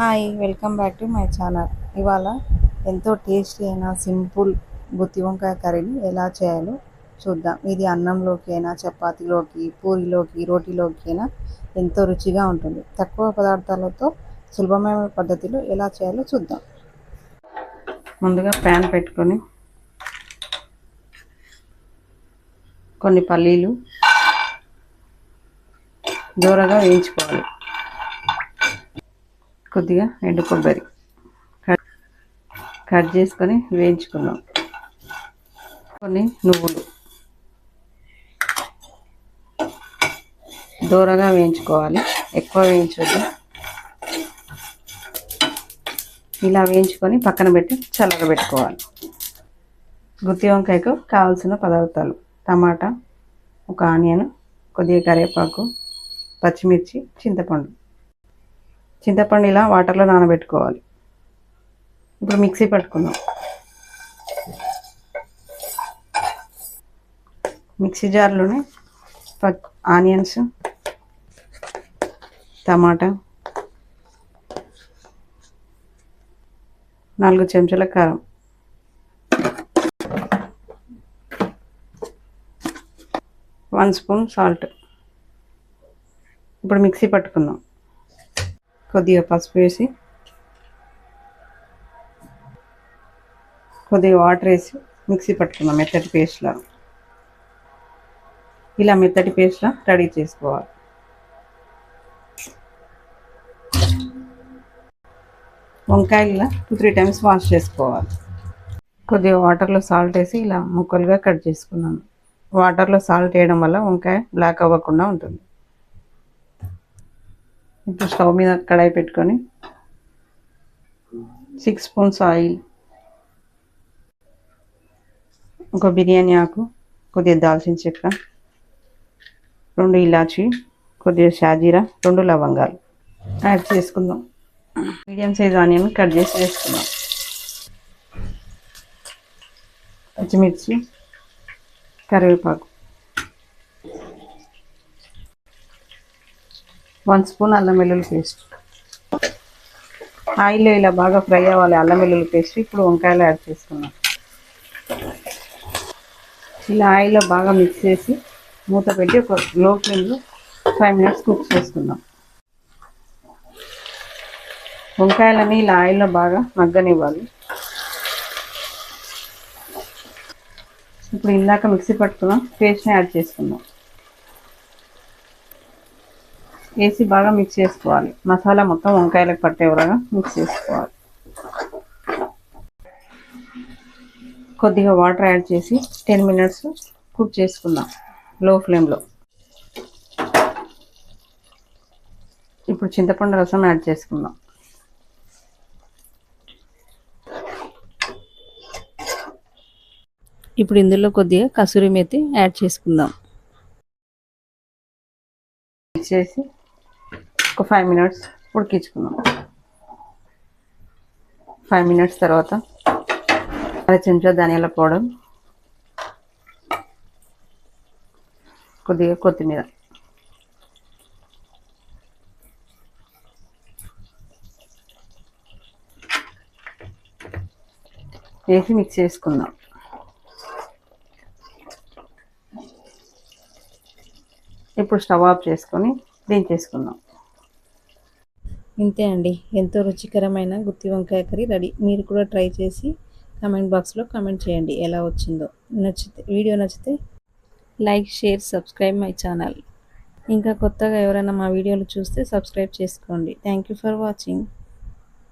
Hi welcome back to my channel. ఇవాళ ఎంతో tasty అయిన సింపుల్ గుత్తి వంకాయ కర్రీని ఎలా చేయాలో చూద్దాం. ఇది అన్నంలోకి అయినా, చపాతీలోకి, పూరిలోకి, రోటీలోకి అయినా ఎంతో రుచిగా ఉంటుంది. తక్కువ పదార్థాలతో సులభమైన పద్ధతిలో ఎలా చేయాలో చూద్దాం. ముందుగా ప్యాన్ పెట్టుకొని కొన్ని పల్లీలు దూరగా వేయించుకోవాలి. కొద్దిగా ఎండు కొబ్బరి కట్ చేసుకొని వేయించుకున్నాం. కొన్ని నువ్వులు దూరగా వేయించుకోవాలి, ఎక్కువ వేయించొద్దు. ఇలా వేయించుకొని పక్కన పెట్టి చల్లగబెట్టుకోవాలి. గుత్తి వంకాయకు కావాల్సిన పదార్థాలు: టమాటా, ఒక ఆనియన్, కొద్దిగా కరివేపాకు, పచ్చిమిర్చి, చింతపండు ఇలా వాటర్లో నానబెట్టుకోవాలి. ఇప్పుడు మిక్సీ పట్టుకుందాం. మిక్సీ జార్లోనే ఆనియన్స్, టమాటా, 4 చెంచాల కారం, 1 స్పూన్ సాల్ట్. ఇప్పుడు మిక్సీ పట్టుకుందాం. కొద్దిగా పసుపు వేసి, కొద్దిగా వాటర్ వేసి మిక్సీ పట్టుకుందాం మెత్తటి పేస్ట్లా. ఇలా మెత్తటి పేస్ట్లా రెడీ చేసుకోవాలి. వంకాయలు ఇలా 2-3 టైమ్స్ వాష్ చేసుకోవాలి. కొద్దిగా వాటర్లో సాల్ట్ వేసి ఇలా ముక్కలుగా కట్ చేసుకున్నాను. వాటర్లో సాల్ట్ వేయడం వల్ల వంకాయ బ్లాక్ అవ్వకుండా ఉంటుంది. ఇప్పుడు స్టవ్ మీద కడాయి పెట్టుకొని 6 స్పూన్స్ ఆయిల్, ఒక బిర్యానీ ఆకు, కొద్దిగా దాల్చిన చెక్క, 2 ఇలాచి, కొద్దిగా షాజీరా, 2 లవంగాలు యాడ్ చేసుకుందాం. మీడియం సైజ్ ఆనియన్ కట్ చేసి వేసుకుందాం. పచ్చిమిర్చి, కరివేపాకు, 1 స్పూన్ అల్లం వెల్లుల్లి పేస్ట్. ఆయిల్లో ఇలా బాగా ఫ్రై అవ్వాలి అల్లం వెల్లుల్లి పేస్ట్. ఇప్పుడు వంకాయలు యాడ్ చేసుకున్నాం. ఇలా ఆయిల్లో బాగా మిక్స్ చేసి మూత పెట్టి ఒక లో ఫ్లేమ్లో 5 మినిట్స్ కుక్ చేసుకుందాం. వంకాయలని ఇలా ఆయిల్లో బాగా మగ్గనివ్వాలి. ఇప్పుడు ఇందాక మిక్సీ పట్టుకున్నాం పేస్ట్ని యాడ్ చేసుకుందాం. వేసి బాగా మిక్స్ చేసుకోవాలి. మసాలా మొత్తం వంకాయలకు పట్టేవరగా మిక్స్ చేసుకోవాలి. కొద్దిగా వాటర్ యాడ్ చేసి 10 మినిట్స్ కుక్ చేసుకుందాం లో ఫ్లేమ్లో. ఇప్పుడు చింతపండు రసం యాడ్ చేసుకుందాం. ఇప్పుడు ఇందులో కొద్దిగా కసూరి మేతి యాడ్ చేసుకుందాం. మిక్స్ చేసి ఒక 5 మినిట్స్ ఉడికించుకుందాం. 5 మినిట్స్ తర్వాత 1 చెంచా ధనియాల పౌడర్, కొద్దిగా కొత్తిమీర, వేసి మిక్స్ చేసుకుందాం. ఇప్పుడు స్టవ్ ఆఫ్ చేసుకొని దించేసుకుందాం. ఇంతే అండి, ఎంతో రుచికరమైన గుత్తి వంకాయ కర్రీ రెడీ. మీరు కూడా ట్రై చేసి కామెంట్ బాక్స్లో కామెంట్ చేయండి ఎలా వచ్చిందో. వీడియో నచ్చితే like, share, subscribe my channel. ఇంకా కొత్తగా ఎవరైనా మా వీడియోలు చూస్తే సబ్స్క్రైబ్ చేసుకోండి. Thank you for watching.